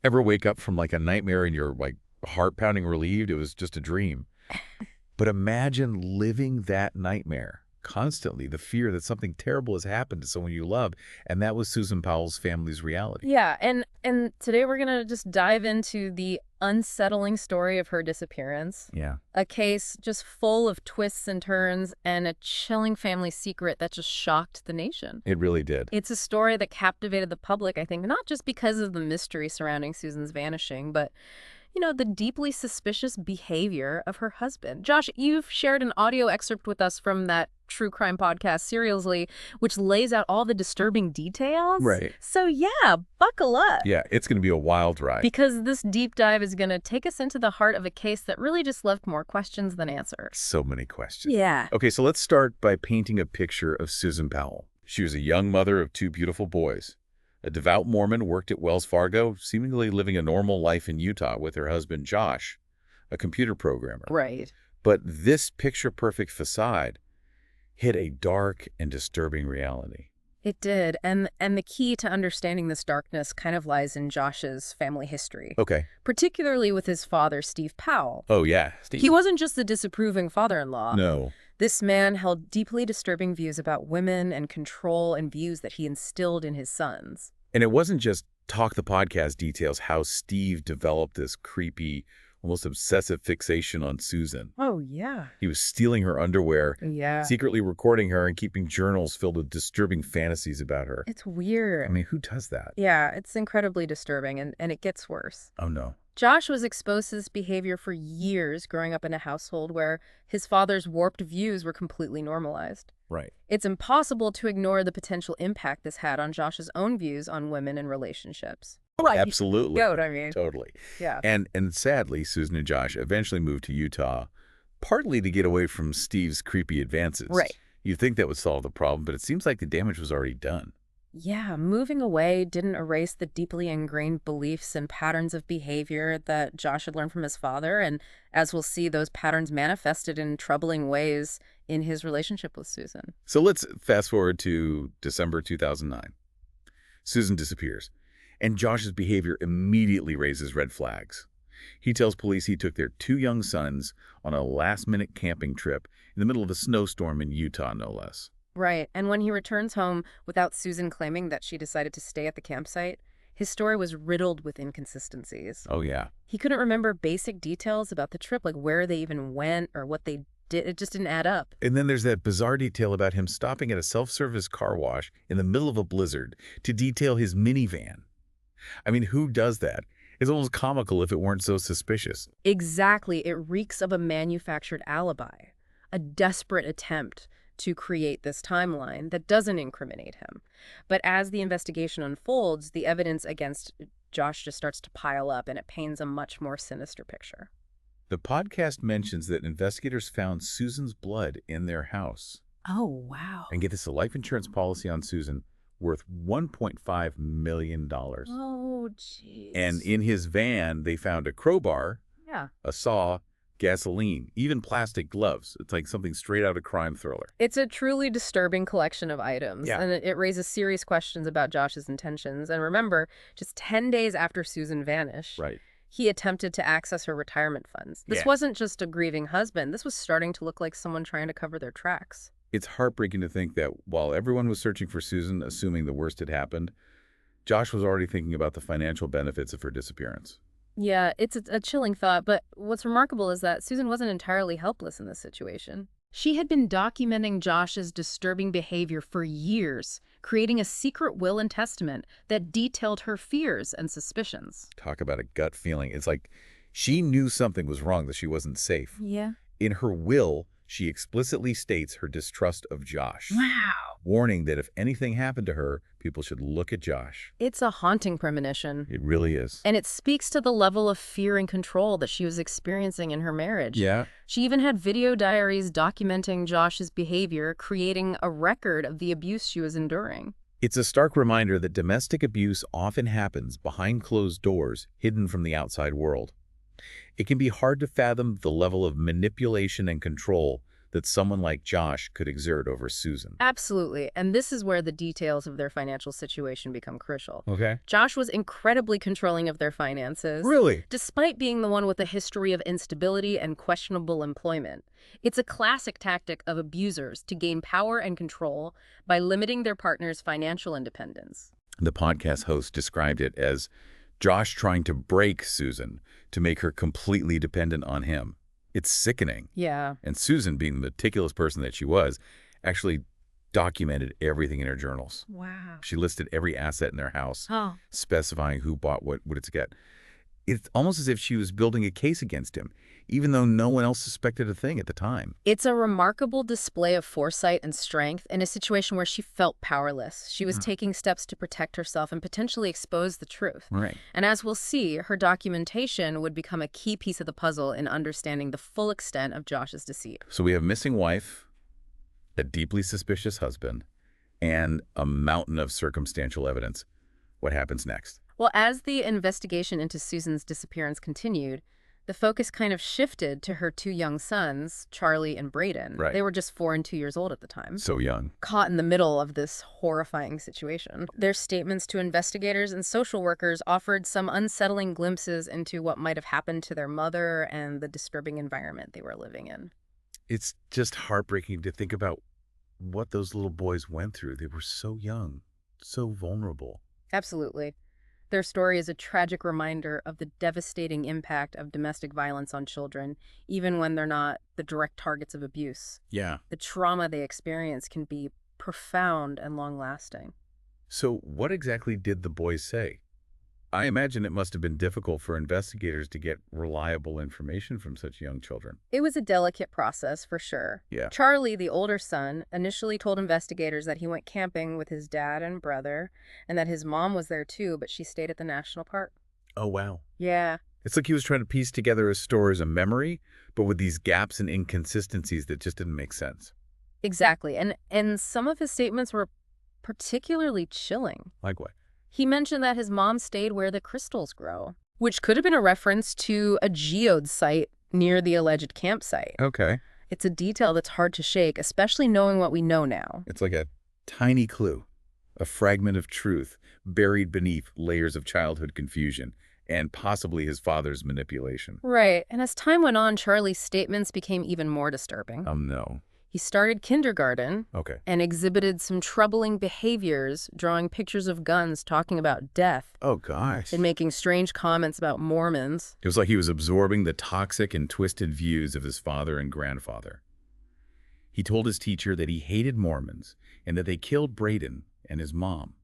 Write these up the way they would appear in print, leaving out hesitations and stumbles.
Ever wake up from like a nightmare and you're like heart pounding relieved? It was just a dream. But imagine living that nightmare constantly, the fear that something terrible has happened to someone you love. And that was Susan Powell's family's reality. Yeah, and today we're gonna just dive into the unsettling story of her disappearance. Yeah, A case just full of twists and turns and a chilling family secret that just shocked the nation. it really did. It's a story that captivated the public, I think, not just because of the mystery surrounding Susan's vanishing, but the deeply suspicious behavior of her husband. Josh, you've shared an audio excerpt with us from that true crime podcast, Seriously, which lays out all the disturbing details. Right. So yeah, buckle up. Yeah, it's going to be a wild ride. Because this deep dive is going to take us into the heart of a case that really just left more questions than answers. So many questions. Yeah. Okay, so let's start by painting a picture of Susan Powell. She was a young mother of two beautiful boys. A devout Mormon, worked at Wells Fargo, seemingly living a normal life in Utah with her husband Josh, a computer programmer. Right. But this picture-perfect facade hid a dark and disturbing reality. It did. And the key to understanding this darkness kind of lies in Josh's family history, Okay. particularly with his father, Steve Powell. Oh, yeah, Steve. He wasn't just a disapproving father-in-law. No. This man held deeply disturbing views about women and control, and views that he instilled in his sons. And it wasn't just Talk the Podcast details how Steve developed this creepy, almost obsessive fixation on Susan. Oh, yeah. He was stealing her underwear, Yeah. secretly recording her, and keeping journals filled with disturbing fantasies about her. It's weird. I mean, who does that? Yeah, it's incredibly disturbing, and it gets worse. Oh, no. Josh was exposed to this behavior for years growing up in a household where his father's warped views were completely normalized. Right. It's impossible to ignore the potential impact this had on Josh's own views on women and relationships. Right. Absolutely. Get what I mean? Totally. Yeah. And sadly, Susan and Josh eventually moved to Utah, partly to get away from Steve's creepy advances. Right. You'd think that would solve the problem, but it seems like the damage was already done. Yeah, moving away didn't erase the deeply ingrained beliefs and patterns of behavior that Josh had learned from his father. And as we'll see, those patterns manifested in troubling ways in his relationship with Susan. So let's fast forward to December 2009. Susan disappears, and Josh's behavior immediately raises red flags. He tells police he took their two young sons on a last-minute camping trip in the middle of a snowstorm in Utah, no less. Right. And when he returns home without Susan claiming that she decided to stay at the campsite, his story was riddled with inconsistencies. Oh, yeah. He couldn't remember basic details about the trip, like where they even went or what they did. It just didn't add up. And then there's that bizarre detail about him stopping at a self-service car wash in the middle of a blizzard to detail his minivan. I mean, who does that? It's almost comical if it weren't so suspicious. Exactly. It reeks of a manufactured alibi, a desperate attempt to create this timeline that doesn't incriminate him. But as the investigation unfolds, the evidence against Josh just starts to pile up, and it paints a much more sinister picture. The podcast mentions that investigators found Susan's blood in their house. Oh, wow. And get this, a life insurance policy on Susan worth $1.5 million. Oh, jeez. And in his van, they found a crowbar, Yeah. a saw, gasoline, even plastic gloves. It's like something straight out of a crime thriller. It's a truly disturbing collection of items, Yeah. and it raises serious questions about Josh's intentions. And remember, just 10 days after Susan vanished, Right. he attempted to access her retirement funds. This Yeah. wasn't just a grieving husband. This was starting to look like someone trying to cover their tracks. It's heartbreaking to think that while everyone was searching for Susan, assuming the worst had happened, Josh was already thinking about the financial benefits of her disappearance. Yeah, it's a chilling thought, but what's remarkable is that Susan wasn't entirely helpless in this situation. She had been documenting Josh's disturbing behavior for years, creating a secret will and testament that detailed her fears and suspicions. Talk about a gut feeling. It's like she knew something was wrong, that she wasn't safe. Yeah. In her will, she explicitly states her distrust of Josh, Wow. warning that if anything happened to her, people should look at Josh. It's a haunting premonition. It really is. And it speaks to the level of fear and control that she was experiencing in her marriage. Yeah. She even had video diaries documenting Josh's behavior, creating a record of the abuse she was enduring. It's a stark reminder that domestic abuse often happens behind closed doors, hidden from the outside world. It can be hard to fathom the level of manipulation and control that someone like Josh could exert over Susan. Absolutely. And this is where the details of their financial situation become crucial. Okay. Josh was incredibly controlling of their finances, Really? despite being the one with a history of instability and questionable employment. It's a classic tactic of abusers to gain power and control by limiting their partner's financial independence. The podcast host described it as Josh trying to break Susan to make her completely dependent on him. It's sickening. Yeah. And Susan, being the meticulous person that she was, actually documented everything in her journals. Wow. She listed every asset in their house, Oh. specifying who bought what it's get. It's almost as if she was building a case against him, even though no one else suspected a thing at the time. It's a remarkable display of foresight and strength in a situation where she felt powerless. She was taking steps to protect herself and potentially expose the truth. Right. And as we'll see, her documentation would become a key piece of the puzzle in understanding the full extent of Josh's deceit. So we have missing wife, a deeply suspicious husband, and a mountain of circumstantial evidence. What happens next? Well, as the investigation into Susan's disappearance continued, the focus kind of shifted to her two young sons, Charlie and Braden. Right. They were just 4 and 2 years old at the time. So young. Caught in the middle of this horrifying situation. Their statements to investigators and social workers offered some unsettling glimpses into what might have happened to their mother and the disturbing environment they were living in. It's just heartbreaking to think about what those little boys went through. They were so young, so vulnerable. Absolutely. Their story is a tragic reminder of the devastating impact of domestic violence on children, even when they're not the direct targets of abuse. Yeah. The trauma they experience can be profound and long-lasting. So what exactly did the boys say? I imagine it must have been difficult for investigators to get reliable information from such young children. It was a delicate process, for sure. Yeah. Charlie, the older son, initially told investigators that he went camping with his dad and brother, and that his mom was there too, but she stayed at the national park. Oh, wow. Yeah. It's like he was trying to piece together a story as a memory, but with these gaps and inconsistencies that just didn't make sense. Exactly. And some of his statements were particularly chilling. Like what? He mentioned that his mom stayed where the crystals grow, which could have been a reference to a geode site near the alleged campsite. Okay. It's a detail that's hard to shake, especially knowing what we know now. It's like a tiny clue, a fragment of truth buried beneath layers of childhood confusion and possibly his father's manipulation. Right. And as time went on, Charlie's statements became even more disturbing. No. He started kindergarten Okay. and exhibited some troubling behaviors, drawing pictures of guns, talking about death, Oh, gosh. and making strange comments about Mormons. It was like he was absorbing the toxic and twisted views of his father and grandfather. He told his teacher that he hated Mormons and that they killed Braden and his mom.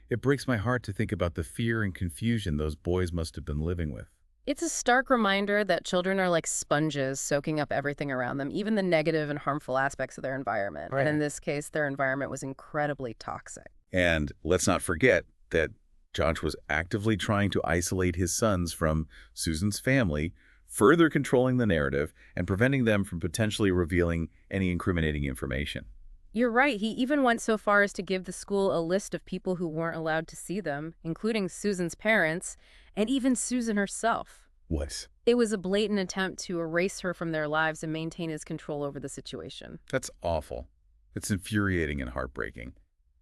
It breaks my heart to think about the fear and confusion those boys must have been living with. It's a stark reminder that children are like sponges soaking up everything around them, even the negative and harmful aspects of their environment. Right. And in this case, their environment was incredibly toxic. And let's not forget that Josh was actively trying to isolate his sons from Susan's family, further controlling the narrative and preventing them from potentially revealing any incriminating information. You're right. He even went so far as to give the school a list of people who weren't allowed to see them, including Susan's parents and even Susan herself. What? It was a blatant attempt to erase her from their lives and maintain his control over the situation. That's awful. It's infuriating and heartbreaking.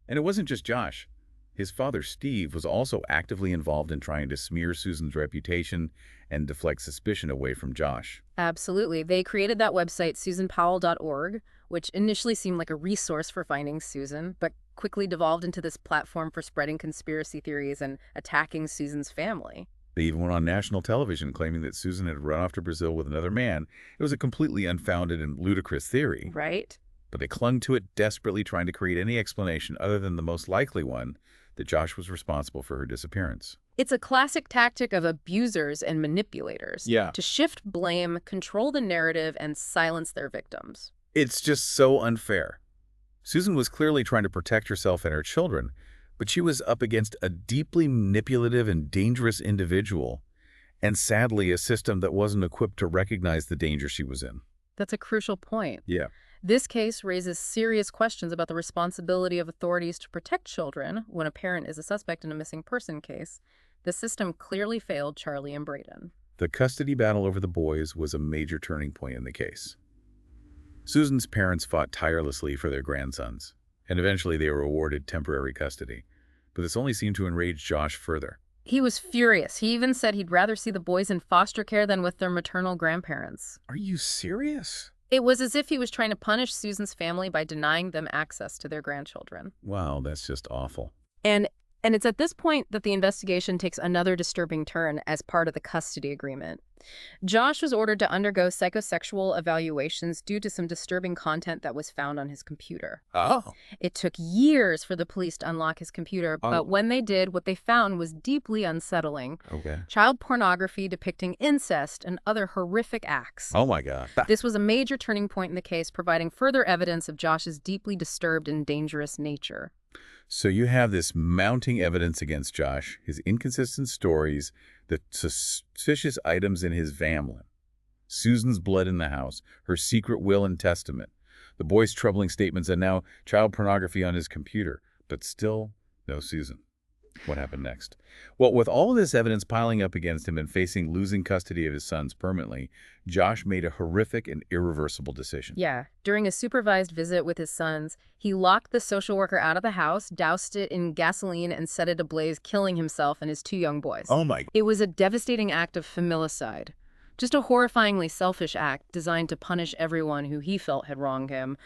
And it wasn't just Josh. His father, Steve, was also actively involved in trying to smear Susan's reputation and deflect suspicion away from Josh. Absolutely. They created that website, susanpowell.org, which initially seemed like a resource for finding Susan, but quickly devolved into this platform for spreading conspiracy theories and attacking Susan's family. They even went on national television claiming that Susan had run off to Brazil with another man. It was a completely unfounded and ludicrous theory. Right? But they clung to it, desperately trying to create any explanation other than the most likely one, that Josh was responsible for her disappearance. It's a classic tactic of abusers and manipulators to shift blame, control the narrative, and silence their victims. It's just so unfair. Susan was clearly trying to protect herself and her children, but she was up against a deeply manipulative and dangerous individual, and sadly a system that wasn't equipped to recognize the danger she was in. That's a crucial point. Yeah. This case raises serious questions about the responsibility of authorities to protect children when a parent is a suspect in a missing person case. The system clearly failed Charlie and Braden. The custody battle over the boys was a major turning point in the case. Susan's parents fought tirelessly for their grandsons, and eventually they were awarded temporary custody. But this only seemed to enrage Josh further. He was furious. He even said he'd rather see the boys in foster care than with their maternal grandparents. Are you serious? It was as if he was trying to punish Susan's family by denying them access to their grandchildren. Wow, that's just awful. And it's at this point that the investigation takes another disturbing turn as part of the custody agreement. Josh was ordered to undergo psychosexual evaluations due to some disturbing content that was found on his computer. Oh. It took years for the police to unlock his computer, but when they did, what they found was deeply unsettling. Okay. Child pornography depicting incest and other horrific acts. Oh my God. This was a major turning point in the case, providing further evidence of Josh's deeply disturbed and dangerous nature. So you have this mounting evidence against Josh, his inconsistent stories, the suspicious items in his family, Susan's blood in the house, her secret will and testament, the boy's troubling statements, and now child pornography on his computer. But still, no Susan. What happened next? Well, with all of this evidence piling up against him and facing losing custody of his sons permanently, Josh made a horrific and irreversible decision. Yeah. During a supervised visit with his sons, he locked the social worker out of the house, doused it in gasoline, and set it ablaze, killing himself and his two young boys. Oh my. It was a devastating act of familicide. Just a horrifyingly selfish act designed to punish everyone who he felt had wronged him.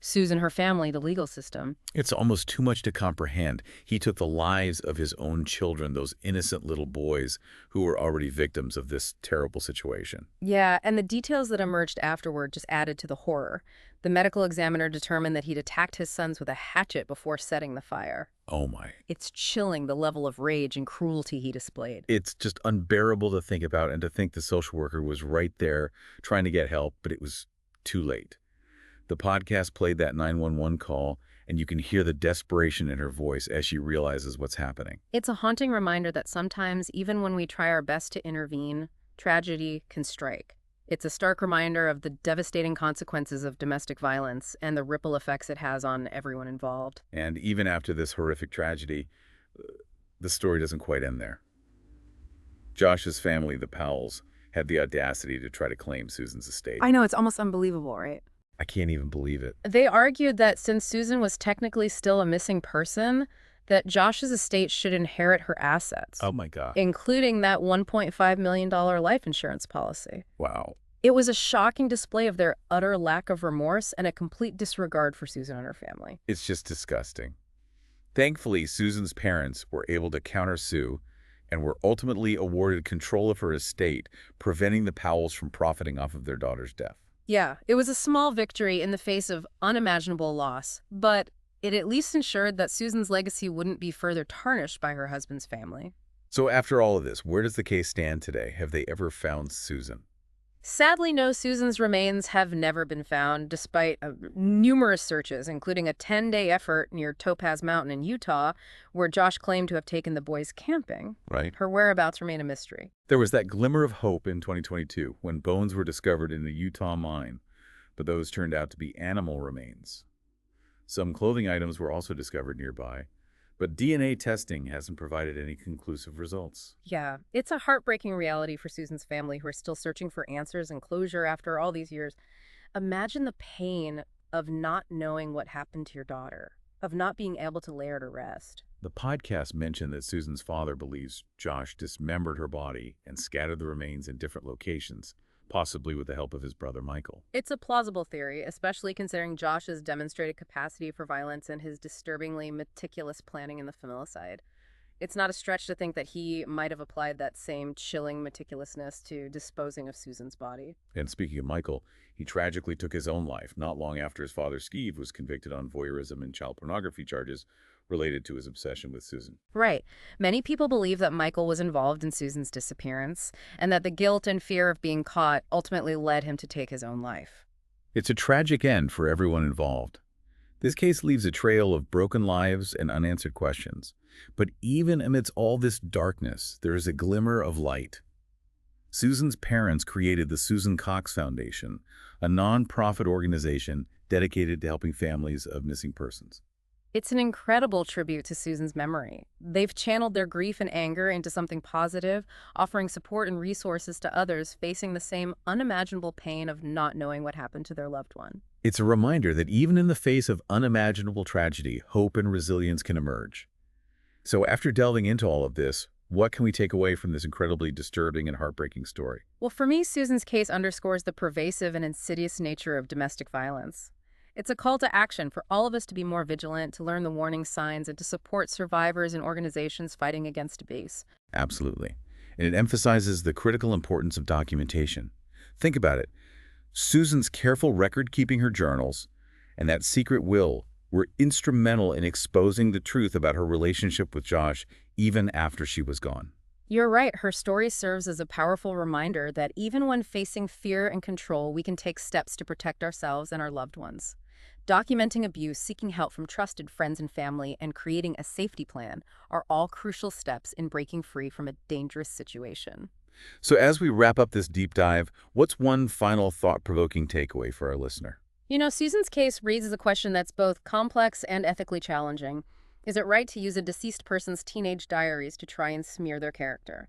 Susan, her family, the legal system. It's almost too much to comprehend. He took the lives of his own children, those innocent little boys who were already victims of this terrible situation. Yeah, and the details that emerged afterward just added to the horror. The medical examiner determined that he'd attacked his sons with a hatchet before setting the fire. Oh my. It's chilling, the level of rage and cruelty he displayed. It's just unbearable to think about, and to think the social worker was right there trying to get help, but it was too late. The podcast played that 911 call, and you can hear the desperation in her voice as she realizes what's happening. It's a haunting reminder that sometimes, even when we try our best to intervene, tragedy can strike. It's a stark reminder of the devastating consequences of domestic violence and the ripple effects it has on everyone involved. And even after this horrific tragedy, the story doesn't quite end there. Josh's family, the Powells, had the audacity to try to claim Susan's estate. I know, it's almost unbelievable, right? I can't even believe it. They argued that since Susan was technically still a missing person, that Josh's estate should inherit her assets. Oh my God. Including that $1.5 million life insurance policy. Wow. It was a shocking display of their utter lack of remorse and a complete disregard for Susan and her family. It's just disgusting. Thankfully, Susan's parents were able to countersue and were ultimately awarded control of her estate, preventing the Powells from profiting off of their daughter's death. Yeah, it was a small victory in the face of unimaginable loss, but it at least ensured that Susan's legacy wouldn't be further tarnished by her husband's family. So after all of this, where does the case stand today? Have they ever found Susan? Sadly, no, Susan's remains have never been found, despite numerous searches, including a 10-day effort near Topaz Mountain in Utah, where Josh claimed to have taken the boys camping. Right. Her whereabouts remain a mystery. There was that glimmer of hope in 2022 when bones were discovered in a Utah mine, but those turned out to be animal remains. Some clothing items were also discovered nearby, but DNA testing hasn't provided any conclusive results. Yeah, it's a heartbreaking reality for Susan's family, who are still searching for answers and closure after all these years. Imagine the pain of not knowing what happened to your daughter, of not being able to lay her to rest. The podcast mentioned that Susan's father believes Josh dismembered her body and scattered the remains in different locations, possibly with the help of his brother Michael. It's a plausible theory, especially considering Josh's demonstrated capacity for violence and his disturbingly meticulous planning in the familicide. It's not a stretch to think that he might have applied that same chilling meticulousness to disposing of Susan's body. And speaking of Michael, he tragically took his own life not long after his father Steve was convicted on voyeurism and child pornography charges related to his obsession with Susan. Right. Many people believe that Michael was involved in Susan's disappearance, and that the guilt and fear of being caught ultimately led him to take his own life. It's a tragic end for everyone involved. This case leaves a trail of broken lives and unanswered questions. But even amidst all this darkness, there is a glimmer of light. Susan's parents created the Susan Cox Foundation, a non-profit organization dedicated to helping families of missing persons. It's an incredible tribute to Susan's memory. They've channeled their grief and anger into something positive, offering support and resources to others facing the same unimaginable pain of not knowing what happened to their loved one. It's a reminder that even in the face of unimaginable tragedy, hope and resilience can emerge. So after delving into all of this, what can we take away from this incredibly disturbing and heartbreaking story? Well, for me, Susan's case underscores the pervasive and insidious nature of domestic violence. It's a call to action for all of us to be more vigilant, to learn the warning signs, and to support survivors and organizations fighting against abuse. Absolutely. And it emphasizes the critical importance of documentation. Think about it. Susan's careful record-keeping her journals and that secret will were instrumental in exposing the truth about her relationship with Josh even after she was gone. You're right, her story serves as a powerful reminder that even when facing fear and control, we can take steps to protect ourselves and our loved ones. Documenting abuse, seeking help from trusted friends and family, and creating a safety plan are all crucial steps in breaking free from a dangerous situation. So as we wrap up this deep dive, what's one final thought-provoking takeaway for our listener? You know, Susan's case raises a question that's both complex and ethically challenging. Is it right to use a deceased person's teenage diaries to try and smear their character?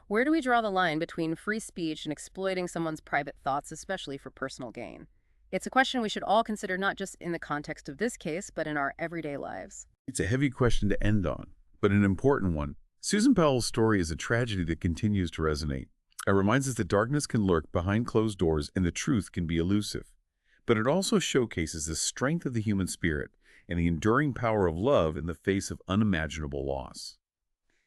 Where do we draw the line between free speech and exploiting someone's private thoughts, especially for personal gain? It's a question we should all consider not just in the context of this case, but in our everyday lives. It's a heavy question to end on, but an important one. Susan Powell's story is a tragedy that continues to resonate. It reminds us that darkness can lurk behind closed doors and the truth can be elusive. But it also showcases the strength of the human spirit and the enduring power of love in the face of unimaginable loss.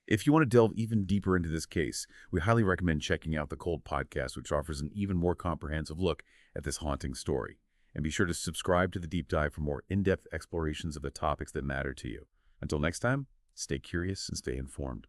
If you want to delve even deeper into this case, we highly recommend checking out the Cold Podcast, which offers an even more comprehensive look at this haunting story. And be sure to subscribe to the deep dive for more in-depth explorations of the topics that matter to you. Until next time, stay curious and stay informed.